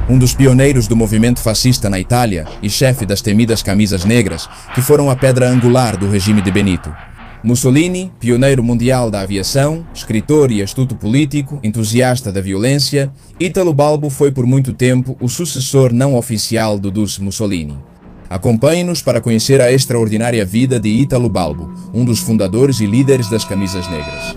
Um dos pioneiros do movimento fascista na Itália e chefe das temidas camisas negras, que foram a pedra angular do regime de Benito. Mussolini, pioneiro mundial da aviação, escritor e astuto político, entusiasta da violência, Italo Balbo foi por muito tempo o sucessor não oficial do Duce Mussolini. Acompanhe-nos para conhecer a extraordinária vida de Italo Balbo, um dos fundadores e líderes das camisas negras.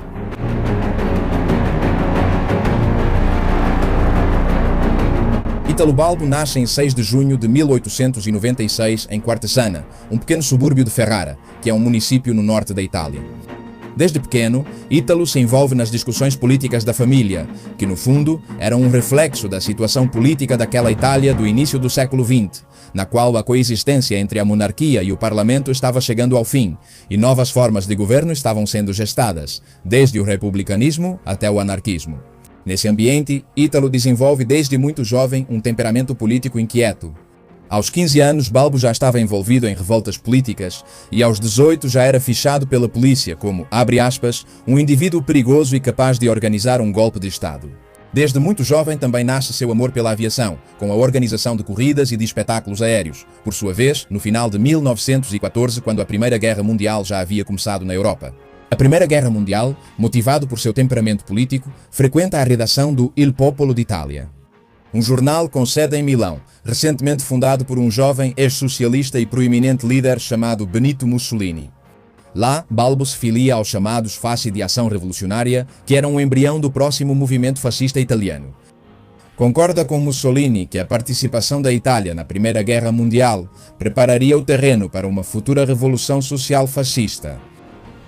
Italo Balbo nasce em 6 de junho de 1896 em Quartesana, um pequeno subúrbio de Ferrara, que é um município no norte da Itália. Desde pequeno, Italo se envolve nas discussões políticas da família, que no fundo eram um reflexo da situação política daquela Itália do início do século XX, na qual a coexistência entre a monarquia e o parlamento estava chegando ao fim, e novas formas de governo estavam sendo gestadas, desde o republicanismo até o anarquismo. Nesse ambiente, Italo desenvolve desde muito jovem um temperamento político inquieto. Aos 15 anos, Balbo já estava envolvido em revoltas políticas e aos 18 já era fichado pela polícia como, abre aspas, um indivíduo perigoso e capaz de organizar um golpe de Estado. Desde muito jovem também nasce seu amor pela aviação, com a organização de corridas e de espetáculos aéreos, por sua vez, no final de 1914, quando a Primeira Guerra Mundial já havia começado na Europa. A Primeira Guerra Mundial, motivado por seu temperamento político, frequenta a redação do Il Popolo d'Italia, um jornal com sede em Milão, recentemente fundado por um jovem ex-socialista e proeminente líder chamado Benito Mussolini. Lá, Balbo se filia aos chamados Fasci di Ação Revolucionária, que eram um embrião do próximo movimento fascista italiano. Concorda com Mussolini que a participação da Itália na Primeira Guerra Mundial prepararia o terreno para uma futura revolução social fascista.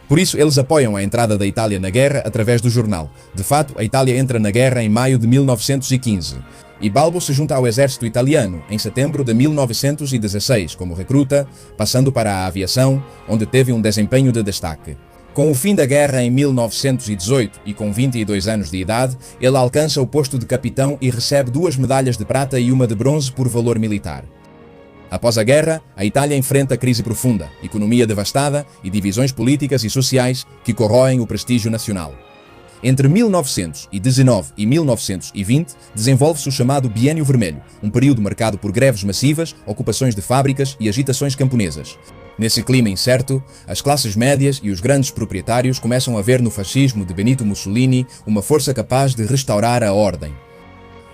Por isso, eles apoiam a entrada da Itália na guerra através do jornal. De fato, a Itália entra na guerra em maio de 1915. E Balbo se junta ao exército italiano em setembro de 1916 como recruta, passando para a aviação, onde teve um desempenho de destaque. Com o fim da guerra em 1918 e com 22 anos de idade, ele alcança o posto de capitão e recebe 2 medalhas de prata e uma de bronze por valor militar. Após a guerra, a Itália enfrenta crise profunda, economia devastada e divisões políticas e sociais que corroem o prestígio nacional. Entre 1919 e 1920, desenvolve-se o chamado Biênio Vermelho, um período marcado por greves massivas, ocupações de fábricas e agitações camponesas. Nesse clima incerto, as classes médias e os grandes proprietários começam a ver no fascismo de Benito Mussolini uma força capaz de restaurar a ordem.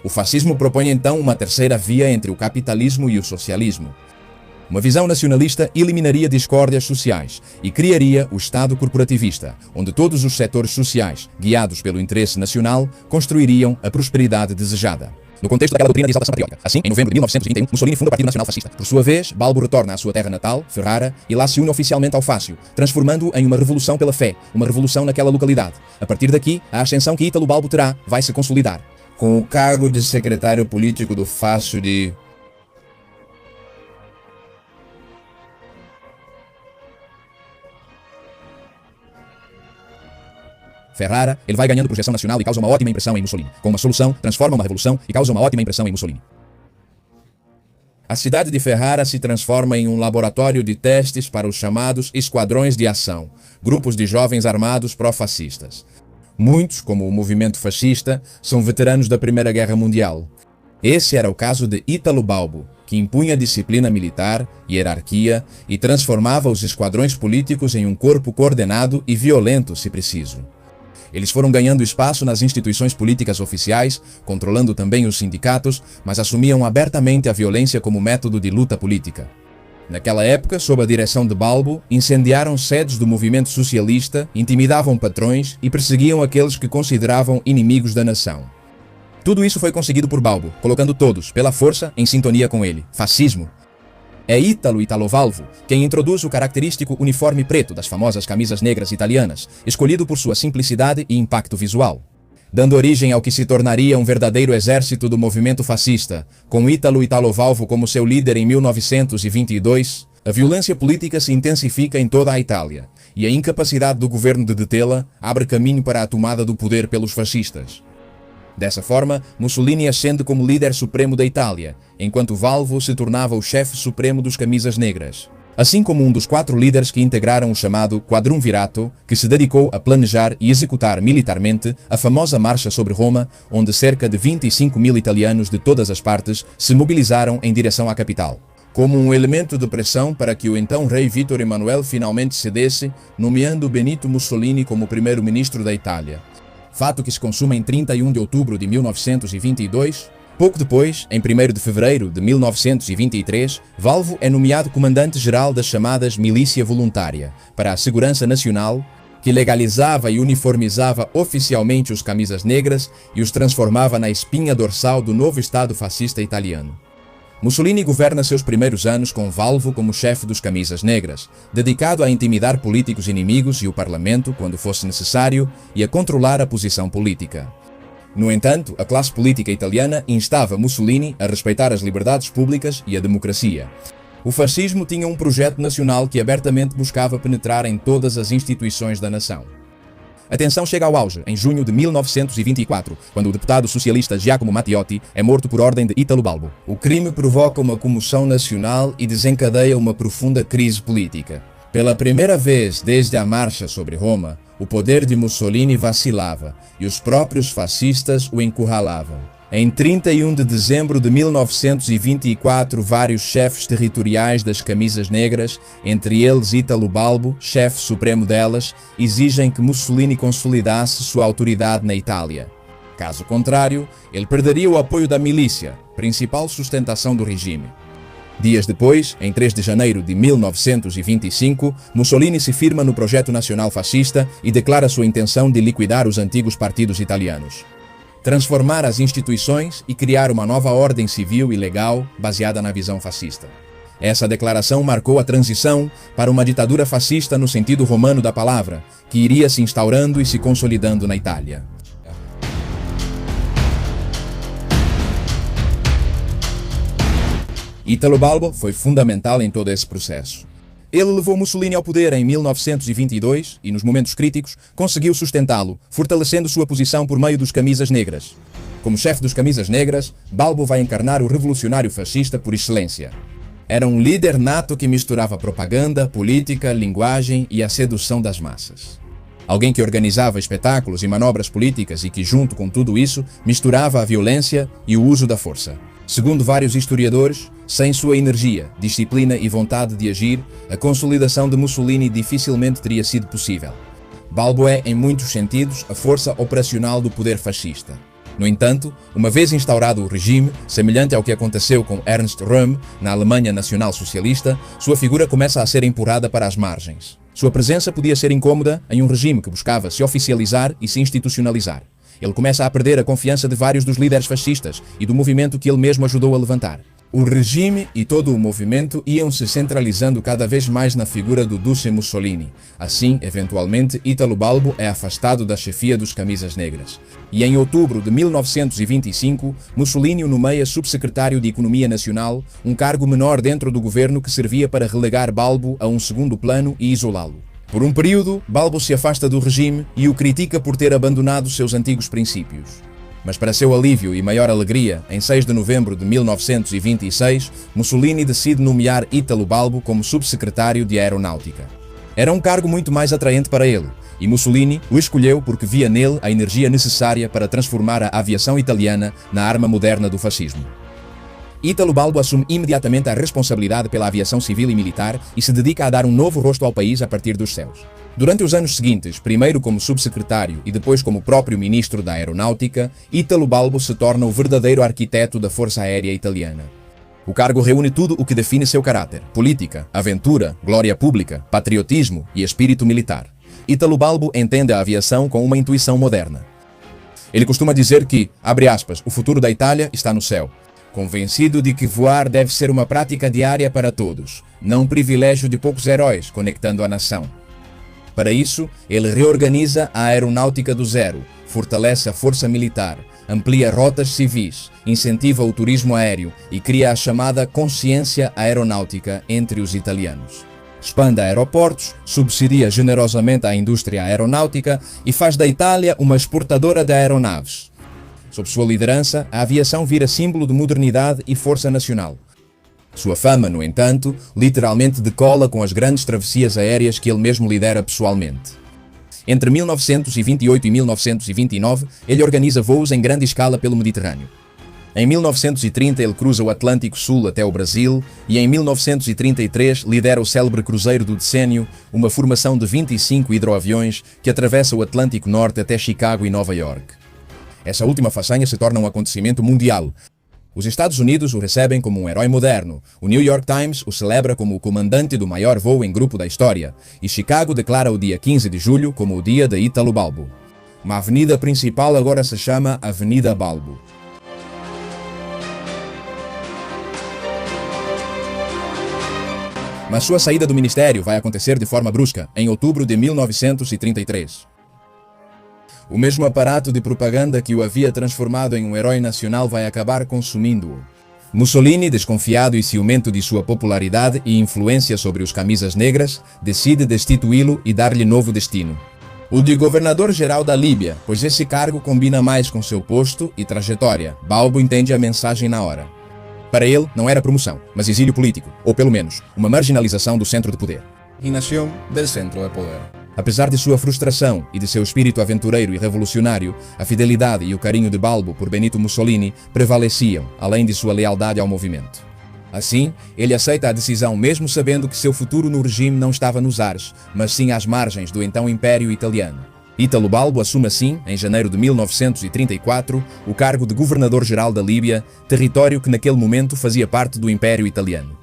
O fascismo propõe então uma terceira via entre o capitalismo e o socialismo. Uma visão nacionalista eliminaria discórdias sociais e criaria o Estado corporativista, onde todos os setores sociais, guiados pelo interesse nacional, construiriam a prosperidade desejada. No contexto daquela doutrina de exaltação patriótica. Assim, em novembro de 1931, Mussolini funda o Partido Nacional Fascista. Por sua vez, Balbo retorna à sua terra natal, Ferrara, e lá se une oficialmente ao Fácio, transformando-o em uma revolução pela fé, uma revolução naquela localidade. A partir daqui, a ascensão que Italo Balbo terá vai se consolidar, com o cargo de secretário político do Fácio de... Ferrara, ele vai ganhando projeção nacional e causa uma ótima impressão em Mussolini. Com uma solução, transforma uma revolução e causa uma ótima impressão em Mussolini. A cidade de Ferrara se transforma em um laboratório de testes para os chamados esquadrões de ação, grupos de jovens armados pró-fascistas. Muitos, como o movimento fascista, são veteranos da Primeira Guerra Mundial. Esse era o caso de Italo Balbo, que impunha disciplina militar, hierarquia e transformava os esquadrões políticos em um corpo coordenado e violento, se preciso. Eles foram ganhando espaço nas instituições políticas oficiais, controlando também os sindicatos, mas assumiam abertamente a violência como método de luta política. Naquela época, sob a direção de Balbo, incendiaram sedes do movimento socialista, intimidavam patrões e perseguiam aqueles que consideravam inimigos da nação. Tudo isso foi conseguido por Balbo, colocando todos, pela força, em sintonia com ele. Fascismo. É Italo Balbo quem introduz o característico uniforme preto das famosas camisas negras italianas, escolhido por sua simplicidade e impacto visual, dando origem ao que se tornaria um verdadeiro exército do movimento fascista. Com Italo Balbo como seu líder em 1922, a violência política se intensifica em toda a Itália, e a incapacidade do governo de detê-la abre caminho para a tomada do poder pelos fascistas. Dessa forma, Mussolini ascende como líder supremo da Itália, enquanto Balbo se tornava o chefe supremo dos camisas negras. assim como um dos 4 líderes que integraram o chamado Quadrumvirato, que se dedicou a planejar e executar militarmente a famosa Marcha sobre Roma, onde cerca de 25 mil italianos de todas as partes se mobilizaram em direção à capital, como um elemento de pressão para que o então rei Vítor Emanuel finalmente cedesse, nomeando Benito Mussolini como primeiro-ministro da Itália. Fato que se consuma em 31 de outubro de 1922. Pouco depois, em 1º de fevereiro de 1923, Balbo é nomeado comandante-geral das chamadas Milícia Voluntária para a Segurança Nacional, que legalizava e uniformizava oficialmente os camisas negras e os transformava na espinha dorsal do novo Estado fascista italiano. Mussolini governa seus primeiros anos com Balbo como chefe dos camisas negras, dedicado a intimidar políticos inimigos e o parlamento quando fosse necessário e a controlar a posição política. No entanto, a classe política italiana instava Mussolini a respeitar as liberdades públicas e a democracia. O fascismo tinha um projeto nacional que abertamente buscava penetrar em todas as instituições da nação. A tensão chega ao auge em junho de 1924, quando o deputado socialista Giacomo Matteotti é morto por ordem de Italo Balbo. O crime provoca uma comoção nacional e desencadeia uma profunda crise política. Pela primeira vez desde a Marcha sobre Roma, o poder de Mussolini vacilava e os próprios fascistas o encurralavam. Em 31 de dezembro de 1924, vários chefes territoriais das camisas negras, entre eles Italo Balbo, chefe supremo delas, exigem que Mussolini consolidasse sua autoridade na Itália. Caso contrário, ele perderia o apoio da milícia, principal sustentação do regime. Dias depois, em 3 de janeiro de 1925, Mussolini se firma no projeto nacional fascista e declara sua intenção de liquidar os antigos partidos italianos, transformar as instituições e criar uma nova ordem civil e legal baseada na visão fascista. Essa declaração marcou a transição para uma ditadura fascista no sentido romano da palavra, que iria se instaurando e se consolidando na Itália. Italo Balbo foi fundamental em todo esse processo. Ele levou Mussolini ao poder em 1922 e, nos momentos críticos, conseguiu sustentá-lo, fortalecendo sua posição por meio dos camisas negras. Como chefe dos camisas negras, Balbo vai encarnar o revolucionário fascista por excelência. Era um líder nato que misturava propaganda, política, linguagem e a sedução das massas. Alguém que organizava espetáculos e manobras políticas e que, junto com tudo isso, misturava a violência e o uso da força. Segundo vários historiadores, sem sua energia, disciplina e vontade de agir, a consolidação de Mussolini dificilmente teria sido possível. Balbo é, em muitos sentidos, a força operacional do poder fascista. No entanto, uma vez instaurado o regime, semelhante ao que aconteceu com Ernst Röhm na Alemanha nacional-socialista, sua figura começa a ser empurrada para as margens. Sua presença podia ser incômoda em um regime que buscava se oficializar e se institucionalizar. Ele começa a perder a confiança de vários dos líderes fascistas e do movimento que ele mesmo ajudou a levantar. O regime e todo o movimento iam se centralizando cada vez mais na figura do Duce Mussolini. Assim, eventualmente, Italo Balbo é afastado da chefia dos camisas negras. E em outubro de 1925, Mussolini o nomeia subsecretário de Economia Nacional, um cargo menor dentro do governo que servia para relegar Balbo a um segundo plano e isolá-lo. Por um período, Balbo se afasta do regime e o critica por ter abandonado seus antigos princípios. Mas para seu alívio e maior alegria, em 6 de novembro de 1926, Mussolini decide nomear Italo Balbo como subsecretário de Aeronáutica. Era um cargo muito mais atraente para ele, e Mussolini o escolheu porque via nele a energia necessária para transformar a aviação italiana na arma moderna do fascismo. Italo Balbo assume imediatamente a responsabilidade pela aviação civil e militar e se dedica a dar um novo rosto ao país a partir dos céus. Durante os anos seguintes, primeiro como subsecretário e depois como próprio ministro da Aeronáutica, Italo Balbo se torna o verdadeiro arquiteto da Força Aérea Italiana. O cargo reúne tudo o que define seu caráter: política, aventura, glória pública, patriotismo e espírito militar. Italo Balbo entende a aviação com uma intuição moderna. Ele costuma dizer que, abre aspas, o futuro da Itália está no céu, convencido de que voar deve ser uma prática diária para todos, não um privilégio de poucos heróis conectando a nação. Para isso, ele reorganiza a aeronáutica do zero, fortalece a força militar, amplia rotas civis, incentiva o turismo aéreo e cria a chamada consciência aeronáutica entre os italianos. Expande aeroportos, subsidia generosamente a indústria aeronáutica e faz da Itália uma exportadora de aeronaves. Sob sua liderança, a aviação vira símbolo de modernidade e força nacional. Sua fama, no entanto, literalmente decola com as grandes travessias aéreas que ele mesmo lidera pessoalmente. Entre 1928 e 1929, ele organiza voos em grande escala pelo Mediterrâneo. Em 1930, ele cruza o Atlântico Sul até o Brasil e em 1933 lidera o célebre cruzeiro do decênio, uma formação de 25 hidroaviões que atravessa o Atlântico Norte até Chicago e Nova York. Essa última façanha se torna um acontecimento mundial. Os Estados Unidos o recebem como um herói moderno, o New York Times o celebra como o comandante do maior voo em grupo da história, e Chicago declara o dia 15 de julho como o dia de Ítalo Balbo. Uma avenida principal agora se chama Avenida Balbo. Mas sua saída do ministério vai acontecer de forma brusca, em outubro de 1933. O mesmo aparato de propaganda que o havia transformado em um herói nacional vai acabar consumindo-o. Mussolini, desconfiado e ciumento de sua popularidade e influência sobre os camisas negras, decide destituí-lo e dar-lhe novo destino. O de governador-geral da Líbia, pois esse cargo combina mais com seu posto e trajetória. Balbo entende a mensagem na hora. Para ele, não era promoção, mas exílio político, ou pelo menos, uma marginalização do centro de poder. Inação del centro de poder. Apesar de sua frustração e de seu espírito aventureiro e revolucionário, a fidelidade e o carinho de Balbo por Benito Mussolini prevaleciam, além de sua lealdade ao movimento. Assim, ele aceita a decisão mesmo sabendo que seu futuro no regime não estava nos ares, mas sim às margens do então Império Italiano. Ítalo Balbo assume assim, em janeiro de 1934, o cargo de governador-geral da Líbia, território que naquele momento fazia parte do Império Italiano.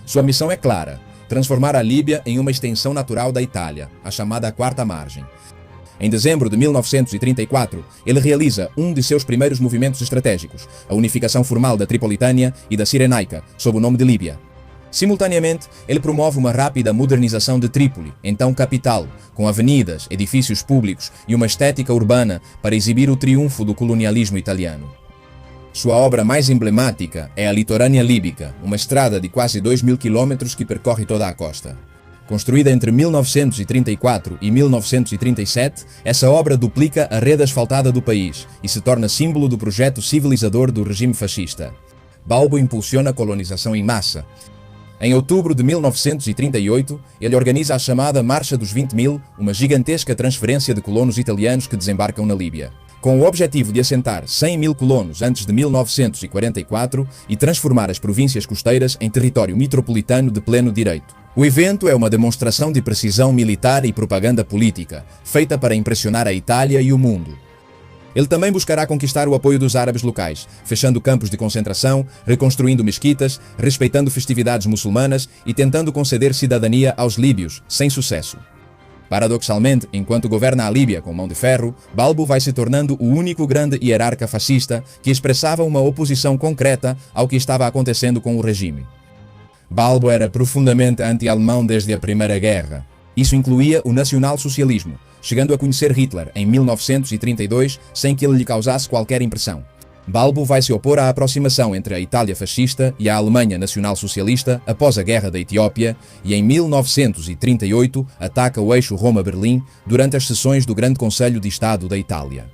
Sua missão é clara: transformar a Líbia em uma extensão natural da Itália, a chamada Quarta Margem. Em dezembro de 1934, ele realiza um de seus primeiros movimentos estratégicos, a unificação formal da Tripolitânia e da Cirenaica, sob o nome de Líbia. Simultaneamente, ele promove uma rápida modernização de Trípoli, então capital, com avenidas, edifícios públicos e uma estética urbana para exibir o triunfo do colonialismo italiano. Sua obra mais emblemática é a Litorânea Líbica, uma estrada de quase 2.000 quilômetros que percorre toda a costa. Construída entre 1934 e 1937, essa obra duplica a rede asfaltada do país e se torna símbolo do projeto civilizador do regime fascista. Balbo impulsiona a colonização em massa. Em outubro de 1938, ele organiza a chamada Marcha dos 20.000, uma gigantesca transferência de colonos italianos que desembarcam na Líbia, com o objetivo de assentar 100.000 colonos antes de 1944 e transformar as províncias costeiras em território metropolitano de pleno direito. O evento é uma demonstração de precisão militar e propaganda política, feita para impressionar a Itália e o mundo. Ele também buscará conquistar o apoio dos árabes locais, fechando campos de concentração, reconstruindo mesquitas, respeitando festividades muçulmanas e tentando conceder cidadania aos líbios, sem sucesso. Paradoxalmente, enquanto governa a Líbia com mão de ferro, Balbo vai se tornando o único grande hierarca fascista que expressava uma oposição concreta ao que estava acontecendo com o regime. Balbo era profundamente anti-alemão desde a Primeira Guerra. Isso incluía o nacional-socialismo, chegando a conhecer Hitler em 1932 sem que ele lhe causasse qualquer impressão. Balbo vai se opor à aproximação entre a Itália fascista e a Alemanha nacional-socialista após a Guerra da Etiópia e em 1938 ataca o eixo Roma-Berlim durante as sessões do Grande Conselho de Estado da Itália.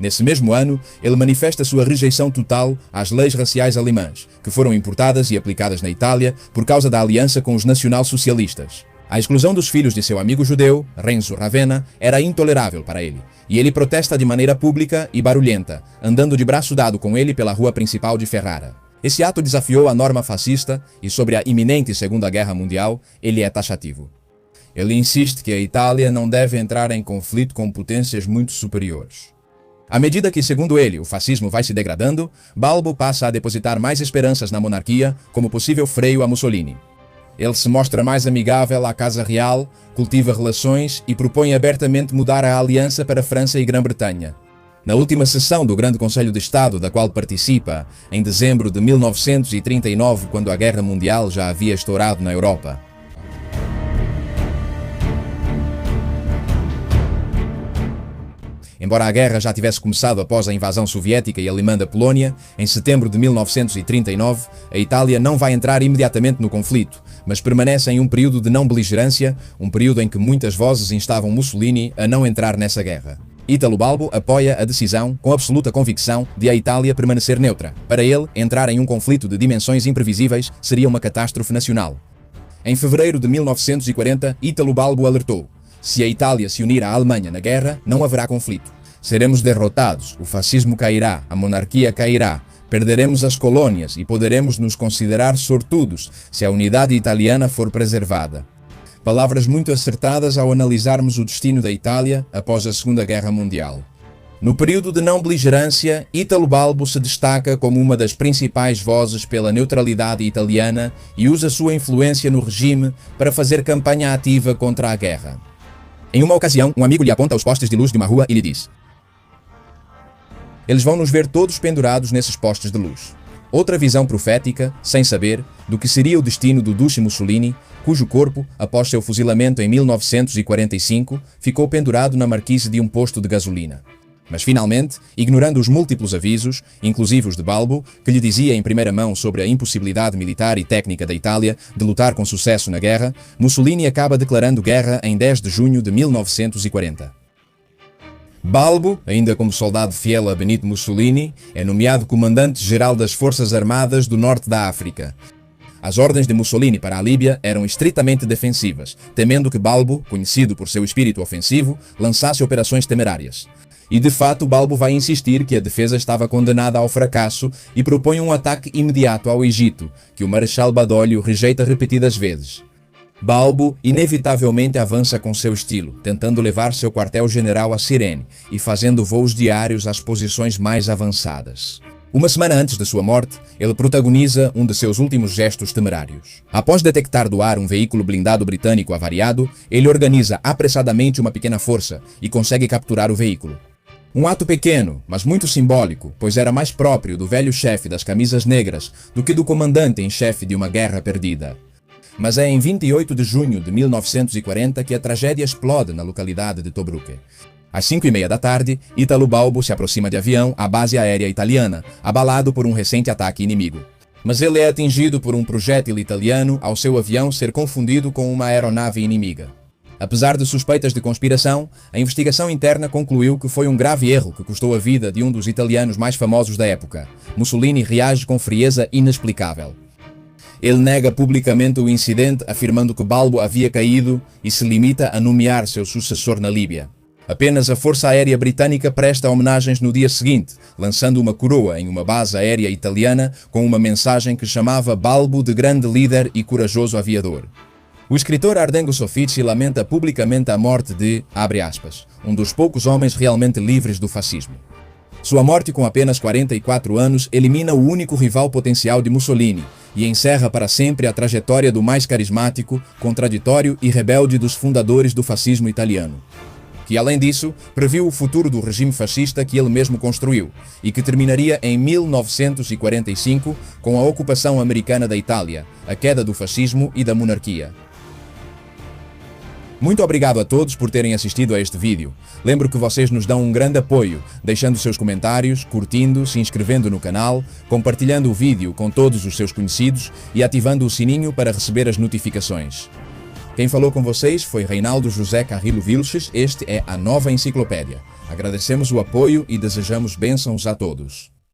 Nesse mesmo ano, ele manifesta sua rejeição total às leis raciais alemãs, que foram importadas e aplicadas na Itália por causa da aliança com os nacional-socialistas. A exclusão dos filhos de seu amigo judeu, Renzo Ravenna, era intolerável para ele, e ele protesta de maneira pública e barulhenta, andando de braço dado com ele pela rua principal de Ferrara. Esse ato desafiou a norma fascista e sobre a iminente Segunda Guerra Mundial, ele é taxativo. Ele insiste que a Itália não deve entrar em conflito com potências muito superiores. À medida que, segundo ele, o fascismo vai se degradando, Balbo passa a depositar mais esperanças na monarquia como possível freio a Mussolini. Ele se mostra mais amigável à Casa Real, cultiva relações e propõe abertamente mudar a aliança para França e Grã-Bretanha. Na última sessão do Grande Conselho de Estado, da qual participa, em dezembro de 1939, quando a Guerra Mundial já havia estourado na Europa. Embora a guerra já tivesse começado após a invasão soviética e alemã da Polónia, em setembro de 1939, a Itália não vai entrar imediatamente no conflito, mas permanece em um período de não beligerância, um período em que muitas vozes instavam Mussolini a não entrar nessa guerra. Ítalo Balbo apoia a decisão com absoluta convicção de a Itália permanecer neutra. Para ele, entrar em um conflito de dimensões imprevisíveis seria uma catástrofe nacional. Em fevereiro de 1940, Ítalo Balbo alertou: se a Itália se unir à Alemanha na guerra, não haverá conflito. Seremos derrotados, o fascismo cairá, a monarquia cairá, perderemos as colônias e poderemos nos considerar sortudos se a unidade italiana for preservada. Palavras muito acertadas ao analisarmos o destino da Itália após a Segunda Guerra Mundial. No período de não beligerância, Ítalo Balbo se destaca como uma das principais vozes pela neutralidade italiana e usa sua influência no regime para fazer campanha ativa contra a guerra. Em uma ocasião, um amigo lhe aponta os postes de luz de uma rua e lhe diz: eles vão nos ver todos pendurados nesses postes de luz. Outra visão profética, sem saber, do que seria o destino do Duce Mussolini, cujo corpo, após seu fuzilamento em 1945, ficou pendurado na marquise de um posto de gasolina. Mas finalmente, ignorando os múltiplos avisos, inclusive os de Balbo, que lhe dizia em primeira mão sobre a impossibilidade militar e técnica da Itália de lutar com sucesso na guerra, Mussolini acaba declarando guerra em 10 de junho de 1940. Balbo, ainda como soldado fiel a Benito Mussolini, é nomeado comandante-geral das Forças Armadas do Norte da África. As ordens de Mussolini para a Líbia eram estritamente defensivas, temendo que Balbo, conhecido por seu espírito ofensivo, lançasse operações temerárias. E de fato Balbo vai insistir que a defesa estava condenada ao fracasso e propõe um ataque imediato ao Egito, que o Marechal Badoglio rejeita repetidas vezes. Balbo inevitavelmente avança com seu estilo, tentando levar seu quartel-general a Cirene e fazendo voos diários às posições mais avançadas. Uma semana antes de sua morte, ele protagoniza um de seus últimos gestos temerários. Após detectar do ar um veículo blindado britânico avariado, ele organiza apressadamente uma pequena força e consegue capturar o veículo. Um ato pequeno, mas muito simbólico, pois era mais próprio do velho chefe das camisas negras do que do comandante em chefe de uma guerra perdida. Mas é em 28 de junho de 1940 que a tragédia explode na localidade de Tobruk. Às 5h30 da tarde, Ítalo Balbo se aproxima de avião à base aérea italiana, abalado por um recente ataque inimigo. Mas ele é atingido por um projétil italiano ao seu avião ser confundido com uma aeronave inimiga. Apesar de suspeitas de conspiração, a investigação interna concluiu que foi um grave erro que custou a vida de um dos italianos mais famosos da época. Mussolini reage com frieza inexplicável. Ele nega publicamente o incidente, afirmando que Balbo havia caído e se limita a nomear seu sucessor na Líbia. Apenas a Força Aérea Britânica presta homenagens no dia seguinte, lançando uma coroa em uma base aérea italiana com uma mensagem que chamava Balbo de grande líder e corajoso aviador. O escritor Ardengo Soffici lamenta publicamente a morte de, abre aspas, um dos poucos homens realmente livres do fascismo. Sua morte com apenas 44 anos elimina o único rival potencial de Mussolini e encerra para sempre a trajetória do mais carismático, contraditório e rebelde dos fundadores do fascismo italiano, que além disso previu o futuro do regime fascista que ele mesmo construiu e que terminaria em 1945 com a ocupação americana da Itália, a queda do fascismo e da monarquia. Muito obrigado a todos por terem assistido a este vídeo. Lembro que vocês nos dão um grande apoio, deixando seus comentários, curtindo, se inscrevendo no canal, compartilhando o vídeo com todos os seus conhecidos e ativando o sininho para receber as notificações. Quem falou com vocês foi Reinaldo José Carrillo Vilches, este é a Nova Enciclopédia. Agradecemos o apoio e desejamos bênçãos a todos.